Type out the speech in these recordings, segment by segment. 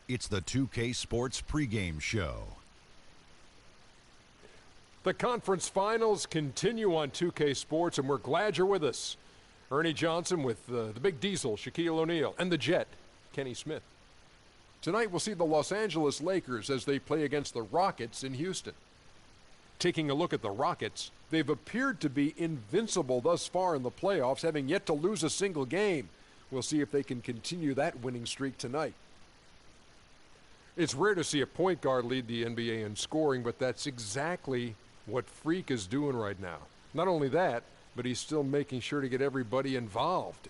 It's the 2K Sports pregame show. The conference finals continue on 2K Sports, and we're glad you're with us. Ernie Johnson with the Big Diesel, Shaquille O'Neal, and the Jet, Kenny Smith. Tonight we'll see the Los Angeles Lakers as they play against the Rockets in Houston. Taking a look at the Rockets, they've appeared to be invincible thus far in the playoffs, having yet to lose a single game. We'll see if they can continue that winning streak tonight. It's rare to see a point guard lead the NBA in scoring, but that's exactly what Freak is doing right now. Not only that, but he's still making sure to get everybody involved.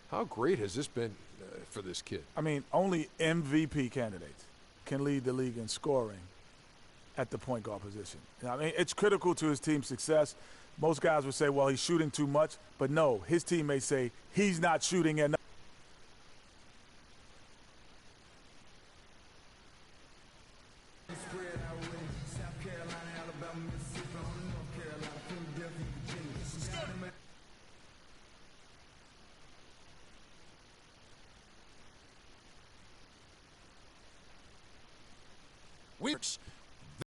How great has this been for this kid? I mean, only MVP candidates can lead the league in scoring at the point guard position. I mean, it's critical to his team's success. Most guys would say, well, he's shooting too much, but no, his teammates say he's not shooting enough.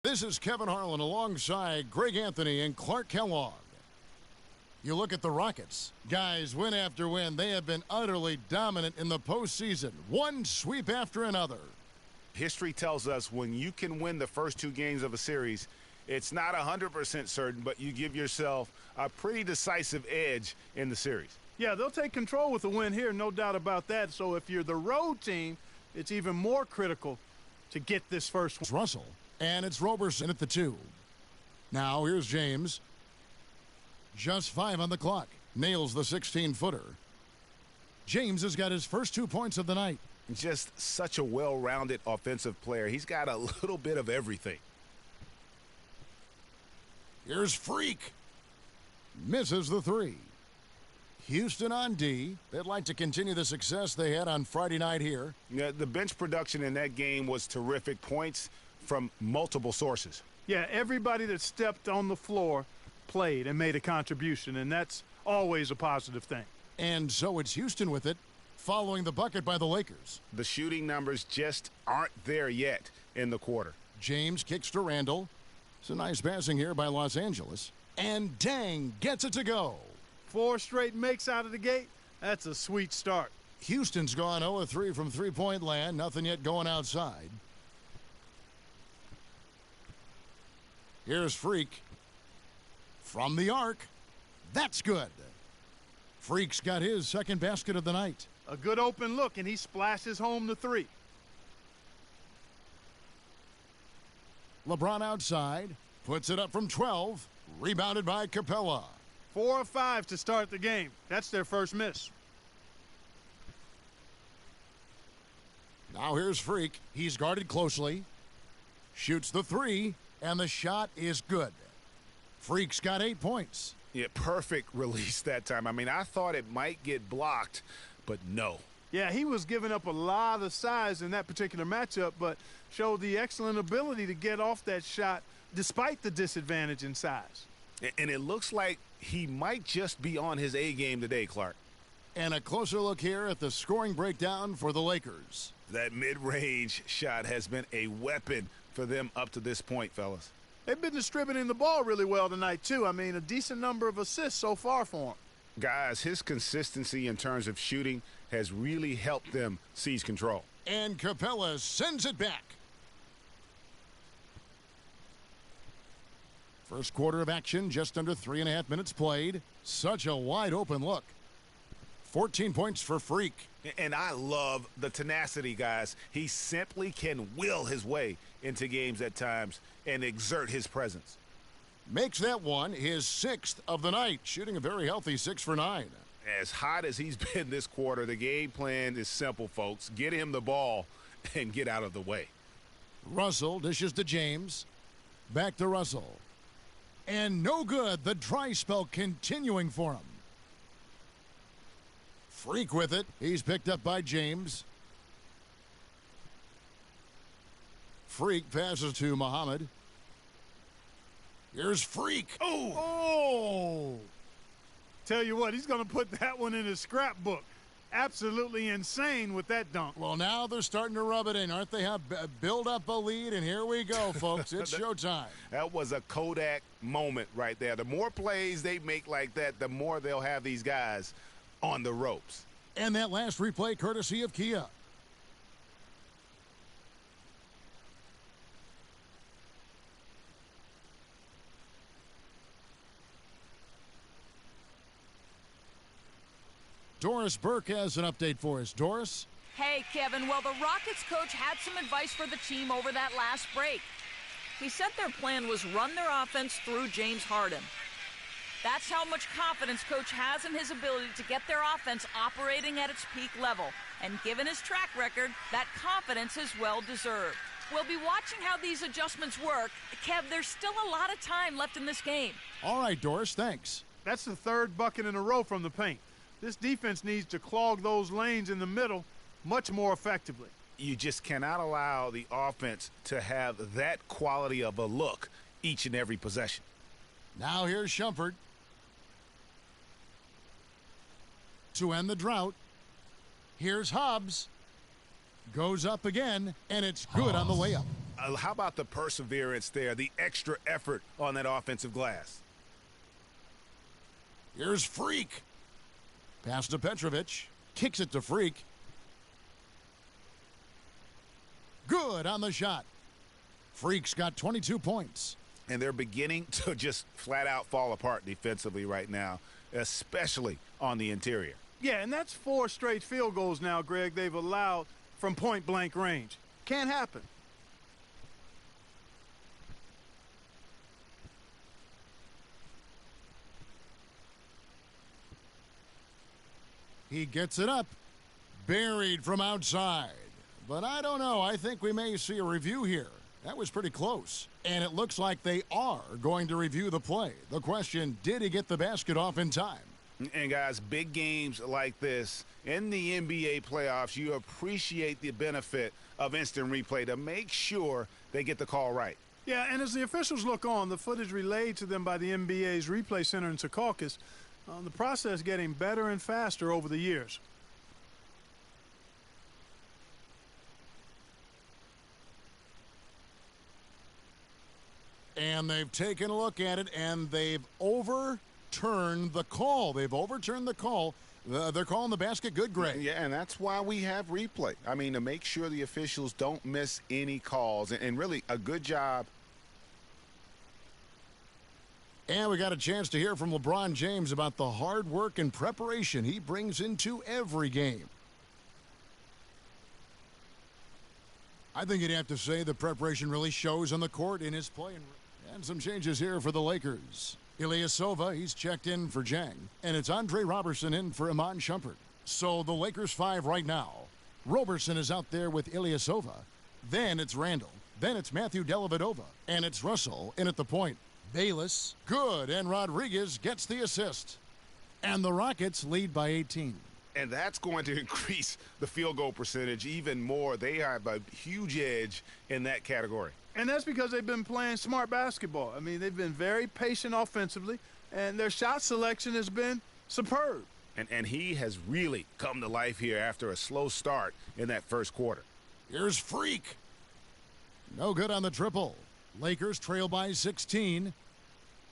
This is Kevin Harlan alongside Greg Anthony and Clark Kellogg. You look at the Rockets. Guys, win after win, they have been utterly dominant in the postseason. One sweep after another. History tells us when you can win the first two games of a series, it's not 100% certain, but you give yourself a pretty decisive edge in the series. Yeah, they'll take control with a win here, no doubt about that. So if you're the road team, it's even more critical to get this first one. It's Russell, and it's Roberson at the 2. Now here's James. Just 5 on the clock. Nails the 16-footer. James has got his first 2 points of the night. Just such a well-rounded offensive player. He's got a little bit of everything. Here's Freak. Misses the 3. Houston on D. They'd like to continue the success they had on Friday night here. Yeah, the bench production in that game was terrific. Points from multiple sources. Yeah, everybody that stepped on the floor played and made a contribution, and that's always a positive thing. And so it's Houston with it, following the bucket by the Lakers. The shooting numbers just aren't there yet in the quarter. James kicks to Randall. It's a nice passing here by Los Angeles. And Dang gets it to go. 4 straight makes out of the gate. That's a sweet start. Houston's gone 0-3 from three-point land. Nothing yet going outside. Here's Freak. From the arc. That's good. Freak's got his second basket of the night. A good open look, and he splashes home the 3. LeBron outside. Puts it up from 12. Rebounded by Capella. 4 of 5 to start the game. That's their first miss. Now here's Freak. He's guarded closely. Shoots the 3, and the shot is good. Freak's got 8 points. Yeah, perfect release that time. I mean, I thought it might get blocked, but no. Yeah, he was giving up a lot of size in that particular matchup, but showed the excellent ability to get off that shot despite the disadvantage in size. And it looks like he might just be on his A game today, Clark. And a closer look here at the scoring breakdown for the Lakers. That mid-range shot has been a weapon for them up to this point, fellas. They've been distributing the ball really well tonight, too. I mean, a decent number of assists so far for him. Guys, his consistency in terms of shooting has really helped them seize control. And Capella sends it back. First quarter of action, just under 3.5 minutes played. Such a wide open look. 14 points for Freak. And I love the tenacity, guys. He simply can will his way into games at times and exert his presence. Makes that one his 6th of the night, shooting a very healthy 6 for 9. As hot as he's been this quarter, the game plan is simple, folks. Get him the ball and get out of the way. Russell dishes to James. Back to Russell. And no good. The dry spell continuing for him. Freak with it. He's picked up by James. Freak passes to Muhammad. Here's Freak. Oh! Tell you what, he's going to put that one in his scrapbook. absolutely insane with that dunk. Well, now they're starting to rub it in, aren't they? Build up a lead, and here we go, folks. It's showtime. That was a Kodak moment right there. The more plays they make like that, the more they'll have these guys on the ropes. And that last replay courtesy of Kia. Doris Burke has an update for us. Doris? Hey, Kevin. Well, the Rockets coach had some advice for the team over that last break. He said their plan was run their offense through James Harden. That's how much confidence coach has in his ability to get their offense operating at its peak level. And given his track record, that confidence is well deserved. We'll be watching how these adjustments work. Kev, there's still a lot of time left in this game. All right, Doris, thanks. That's the third bucket in a row from the paint. This defense needs to clog those lanes in the middle much more effectively. You just cannot allow the offense to have that quality of a look each and every possession. Now here's Shumpert to end the drought. Here's Hobbs. Goes up again, and it's good on the way up. How about the perseverance there, the extra effort on that offensive glass? Here's Freak. Pass to Petrovic. Kicks it to Freak. Good on the shot. Freak's got 22 points. And they're beginning to just flat out fall apart defensively right now, especially on the interior. Yeah, and that's 4 straight field goals now, Greg, they've allowed from point-blank range. Can't happen. He gets it up. Buried from outside. But I don't know. I think we may see a review here. That was pretty close. And it looks like they are going to review the play. The question, did he get the basket off in time? And guys, big games like this, in the NBA playoffs, you appreciate the benefit of instant replay to make sure they get the call right. Yeah, and as the officials look on, the footage relayed to them by the NBA's replay center in Secaucus, the process getting better and faster over the years. And they've taken a look at it, and they've overturned the call. They've overturned the call. They're calling the basket good, Greg. Yeah, and that's why we have replay. I mean, to make sure the officials don't miss any calls. And really, a good job. And we got a chance to hear from LeBron James about the hard work and preparation he brings into every game. I think you'd have to say the preparation really shows on the court in his play. And some changes here for the Lakers. Ilyasova, he's checked in for Jang. And it's Andre Robertson in for Iman Shumpert. So the Lakers 5 right now. Robertson is out there with Ilyasova. Then it's Randall. Then it's Matthew Dellavedova. And it's Russell in at the point. Bayless, good, and Rodriguez gets the assist. And the Rockets lead by 18. And that's going to increase the field goal percentage even more. They have a huge edge in that category. And that's because they've been playing smart basketball. I mean, they've been very patient offensively, and their shot selection has been superb. And he has really come to life here after a slow start in that first quarter. Here's Freak. No good on the triple. Lakers trail by 16.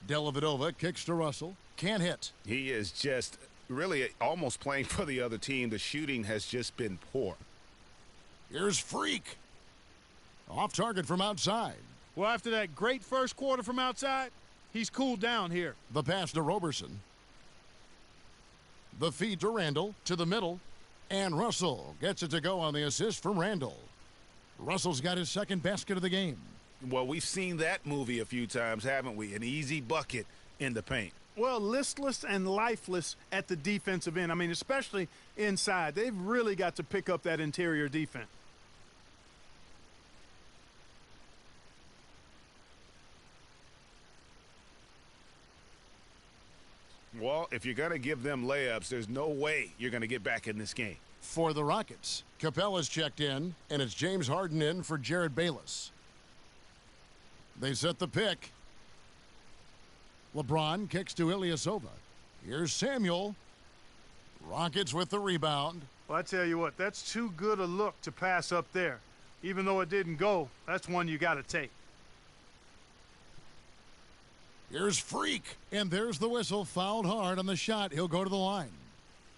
Dellavedova kicks to Russell. Can't hit. He is just really almost playing for the other team. The shooting has just been poor. Here's Freak. Off target from outside. Well, after that great first quarter from outside, he's cooled down here. The pass to Robertson. The feed to Randall, to the middle. And Russell gets it to go on the assist from Randall. Russell's got his second basket of the game. Well, we've seen that movie a few times, haven't we? An easy bucket in the paint. Well, listless and lifeless at the defensive end. I mean, especially inside. They've really got to pick up that interior defense. Well, if you're going to give them layups, there's no way you're going to get back in this game. For the Rockets, Capella's checked in, and it's James Harden in for Jared Bayless. They set the pick. LeBron kicks to Ilyasova. Here's Samuel. Rockets with the rebound. Well, I tell you what, that's too good a look to pass up there. Even though it didn't go, that's one you got to take. Here's Freak, and there's the whistle. Fouled hard on the shot. He'll go to the line.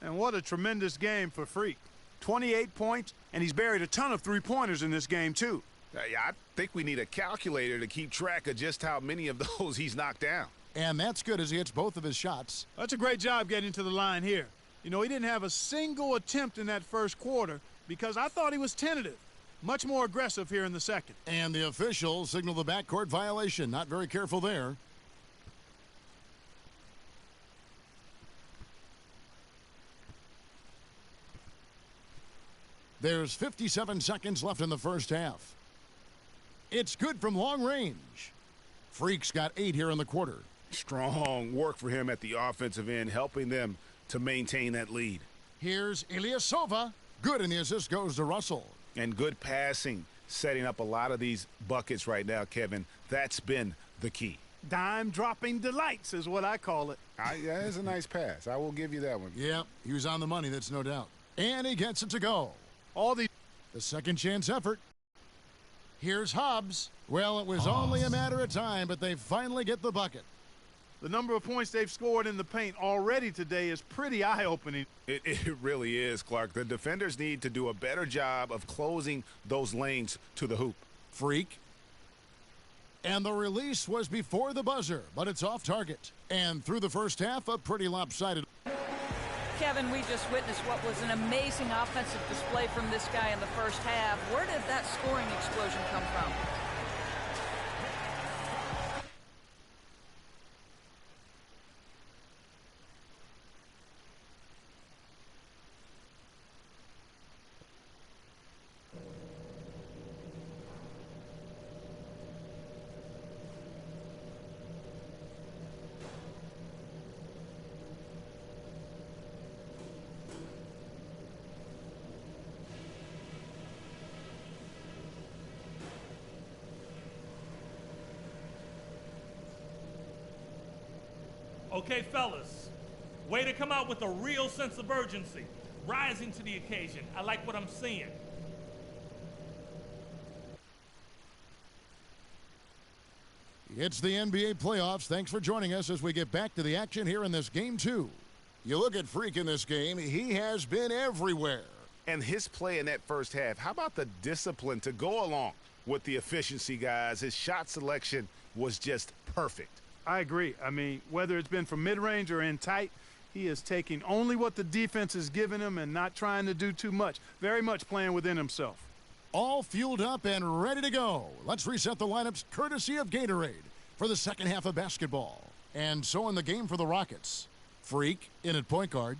And what a tremendous game for Freak. 28 points, and he's buried a ton of three-pointers in this game, too. Yeah, I think we need a calculator to keep track of just how many of those he's knocked down. And that's good as he hits both of his shots. That's a great job getting to the line here. You know, he didn't have a single attempt in that first quarter because I thought he was tentative. Much more aggressive here in the second. And the officials signal the backcourt violation. Not very careful there. There's 57 seconds left in the first half. It's good from long range. Freak's got 8 here in the quarter. Strong work for him at the offensive end, helping them to maintain that lead. Here's Ilyasova. Good, and the assist goes to Russell. And good passing, setting up a lot of these buckets right now, Kevin. That's been the key. Dime-dropping delights is what I call it. Yeah, it's a nice pass. I will give you that one. Yeah, he was on the money, that's no doubt. And he gets it to go. The second chance effort. Here's Hobbs. Well, it was only a matter of time, but they finally get the bucket. The number of points they've scored in the paint already today is pretty eye-opening. It really is, Clark. The defenders need to do a better job of closing those lanes to the hoop. Freak. And the release was before the buzzer, but it's off target. And through the first half, a pretty lopsided. Kevin, we just witnessed what was an amazing offensive display from this guy in the first half. Where did that scoring explosion come from? Okay, fellas, way to come out with a real sense of urgency, rising to the occasion. I like what I'm seeing. It's the NBA playoffs. Thanks for joining us as we get back to the action here in this game 2. You look at Freak in this game, he has been everywhere. And his play in that first half, how about the discipline to go along with the efficiency, guys? His shot selection was just perfect. I agree. I mean, whether it's been from mid-range or in tight, he is taking only what the defense is giving him and not trying to do too much. Very much playing within himself. All fueled up and ready to go. Let's reset the lineups courtesy of Gatorade for the second half of basketball. And so in the game for the Rockets, Freak in at point guard.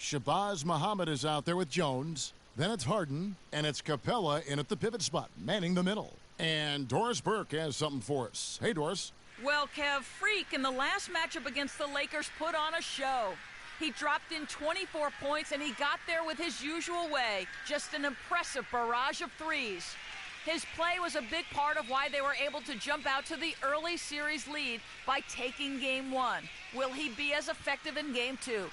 Shabazz Muhammad is out there with Jones. Then it's Harden, and it's Capella in at the pivot spot, manning the middle. And Doris Burke has something for us. Hey, Doris. Well, Kev, Freak in the last matchup against the Lakers put on a show. He dropped in 24 points, and he got there with his usual way. Just an impressive barrage of threes. His play was a big part of why they were able to jump out to the early series lead by taking Game 1. Will he be as effective in Game 2?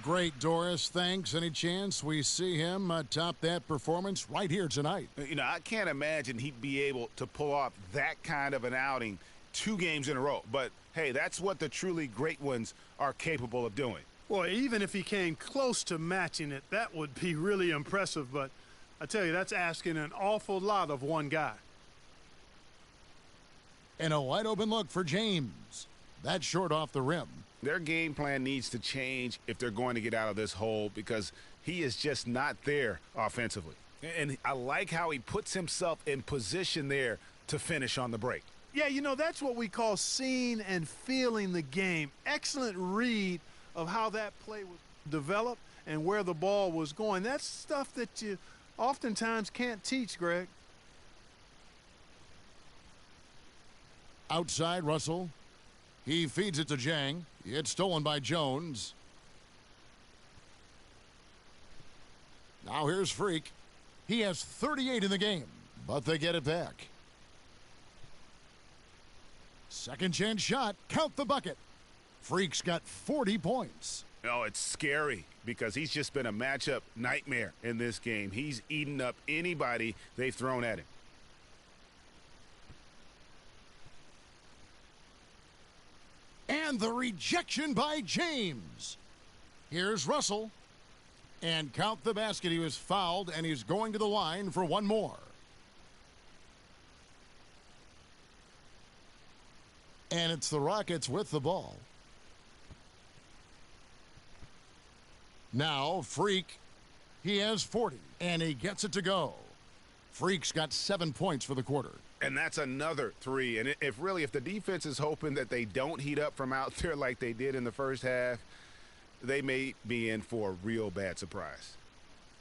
Great, Doris. Thanks. Any chance we see him top that performance right here tonight? You know, I can't imagine he'd be able to pull off that kind of an outing 2 games in a row. But, hey, that's what the truly great ones are capable of doing. Well, even if he came close to matching it, that would be really impressive. But I tell you, that's asking an awful lot of one guy. And a wide-open look for James. That's short off the rim. Their game plan needs to change if they're going to get out of this hole because he is just not there offensively. And I like how he puts himself in position there to finish on the break. Yeah, you know, that's what we call seeing and feeling the game. Excellent read of how that play was developed and where the ball was going. That's stuff that you oftentimes can't teach, Greg. Outside, Russell. He feeds it to Jang. It's stolen by Jones. Now here's Freak. He has 38 in the game, but they get it back. Second chance shot. Count the bucket. Freak's got 40 points. Oh, it's scary because he's just been a matchup nightmare in this game. He's eaten up anybody they've thrown at him. And the rejection by James. Here's Russell. And count the basket. He was fouled, and he's going to the line for one more. And it's the Rockets with the ball. Now, Freak. He has 40, and he gets it to go. Freak's got 7 points for the quarter. And that's another three. And if the defense is hoping that they don't heat up from out there like they did in the first half, they may be in for a real bad surprise.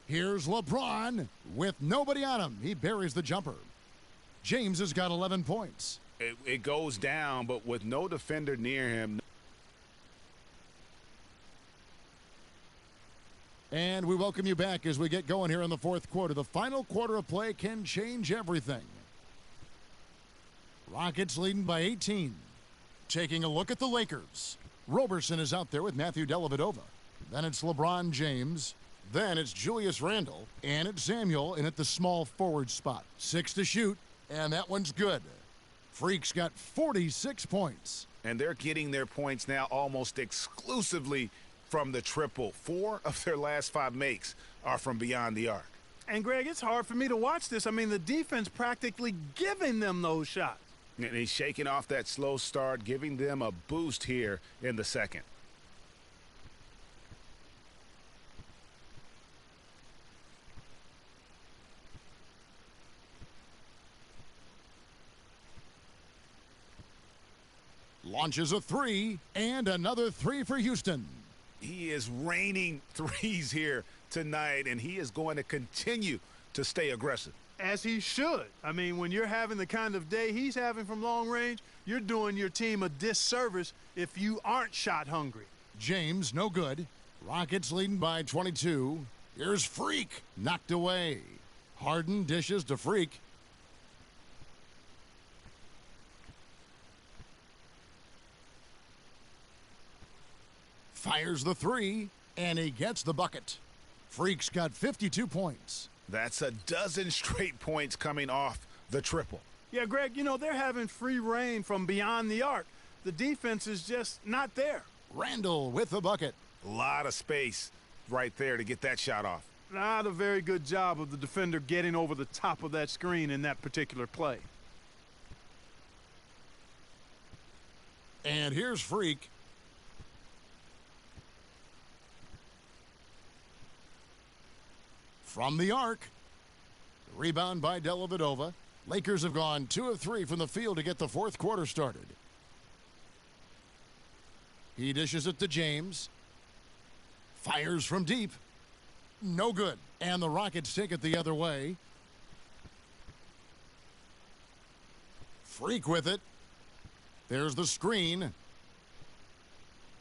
Here's LeBron with nobody on him. He buries the jumper. James has got 11 points. It goes down, but with no defender near him. And we welcome you back as we get going here in the fourth quarter. The final quarter of play can change everything. Rockets leading by 18. Taking a look at the Lakers. Roberson is out there with Matthew Dellavedova. Then it's LeBron James. Then it's Julius Randle. And it's Samuel in at the small forward spot. 6 to shoot, and that one's good. Freak's got 46 points. And they're getting their points now almost exclusively from the triple. 4 of their last 5 makes are from beyond the arc. And, Greg, it's hard for me to watch this. I mean, the defense practically giving them those shots. And he's shaking off that slow start, giving them a boost here in the second. Launches a 3, and another 3 for Houston. He is raining threes here tonight, and he is going to continue to stay aggressive. As he should. I mean, when you're having the kind of day he's having from long range, you're doing your team a disservice if you aren't shot hungry. James, no good. Rockets leading by 22. Here's Freak, knocked away. Harden dishes to Freak. Fires the 3, and he gets the bucket. Freak's got 52 points. That's a dozen straight points coming off the triple. Yeah, Greg, you know, they're having free reign from beyond the arc. The defense is just not there. Randle with the bucket. A lot of space right there to get that shot off. Not a very good job of the defender getting over the top of that screen in that particular play. And here's Freak. From the arc. Rebound by Dellavedova. Lakers have gone 2 of 3 from the field to get the fourth quarter started. He dishes it to James. Fires from deep. No good. And the Rockets take it the other way. Freak with it. There's the screen.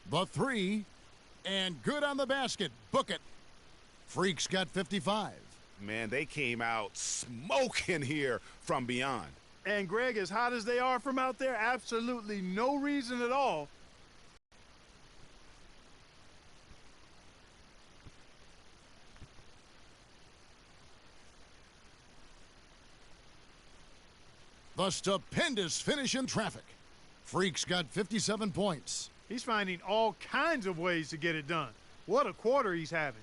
The 3. And good on the basket. Book it. Freak's got 55. Man, they came out smoking here from beyond. And, Greg, as hot as they are from out there, absolutely no reason at all. The stupendous finish in traffic. Freak's got 57 points. He's finding all kinds of ways to get it done. What a quarter he's having.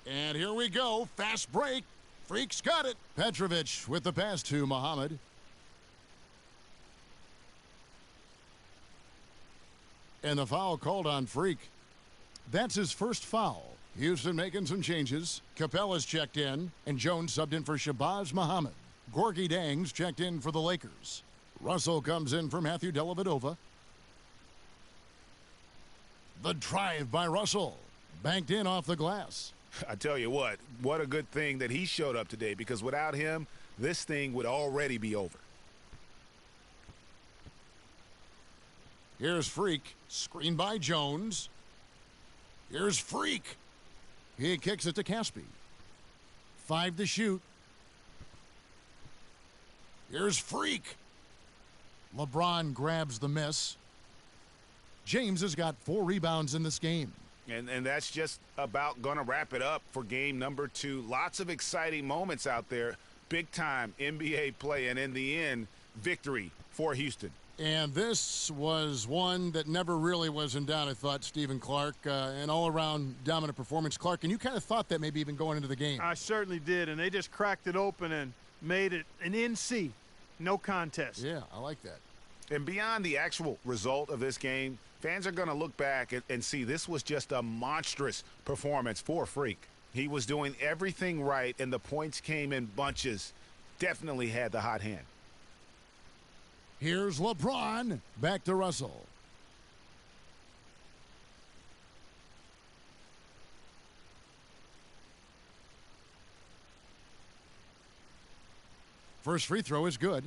And here we go. Fast break. Freak's got it. Petrovic with the pass to Muhammad. And the foul called on Freak. That's his first foul. Houston making some changes. Capella's checked in, and Jones subbed in for Shabazz Muhammad. Gorgie Dang's checked in for the Lakers. Russell comes in for Matthew Dellavedova. The drive by Russell. Banked in off the glass. I tell you what a good thing that he showed up today, because without him, this thing would already be over. Here's Freak, screened by Jones. Here's Freak. He kicks it to Caspi. 5 to shoot. Here's Freak. LeBron grabs the miss. James has got 4 rebounds in this game. And that's just about going to wrap it up for game number 2. Lots of exciting moments out there. Big-time NBA play, and in the end, victory for Houston. And this was one that never really was in doubt, I thought, Stephen Clark. An all-around dominant performance. Clark, and you kind of thought that maybe even going into the game. I certainly did, and they just cracked it open and made it an NC. No contest. Yeah, I like that. And beyond the actual result of this game, fans are going to look back and see this was just a monstrous performance for Freak. He was doing everything right, and the points came in bunches. Definitely had the hot hand. Here's LeBron. Back to Russell. First free throw is good.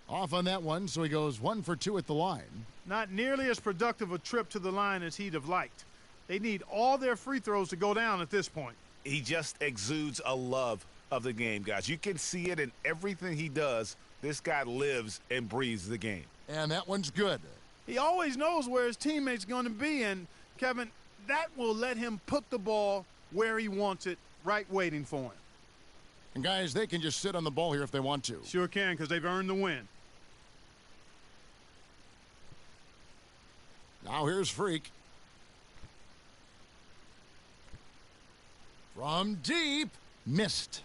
Off on that one, so he goes 1 for 2 at the line. Not nearly as productive a trip to the line as he'd have liked. They need all their free throws to go down at this point. He just exudes a love of the game, guys. You can see it in everything he does. This guy lives and breathes the game. And that one's good. He always knows where his teammate's going to be, and, Kevin, that will let him put the ball where he wants it, right waiting for him. And, guys, they can just sit on the ball here if they want to. Sure can, because they've earned the win. Now here's Freak. From deep, missed.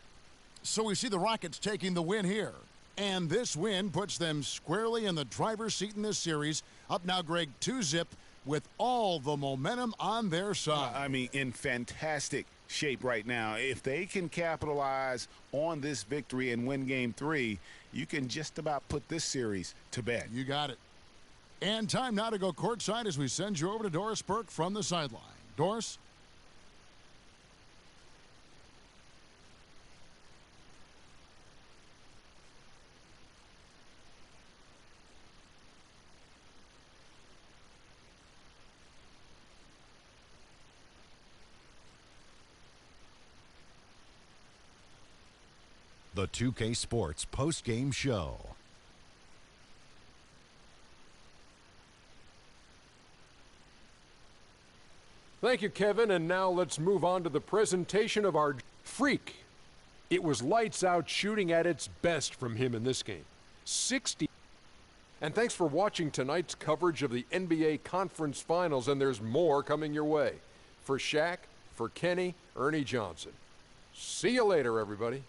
So we see the Rockets taking the win here. And this win puts them squarely in the driver's seat in this series. Up now, Greg, 2-zip with all the momentum on their side. I mean, in fantastic shape right now. If they can capitalize on this victory and win game 3, you can just about put this series to bed. You got it. And time now to go courtside as we send you over to Doris Burke from the sideline. Doris? The 2K Sports post-game show. Thank you, Kevin. And now let's move on to the presentation of our Freak. It was lights out shooting at its best from him in this game. 60. And thanks for watching tonight's coverage of the NBA Conference Finals, and there's more coming your way. For Shaq, for Kenny, Ernie Johnson. See you later, everybody.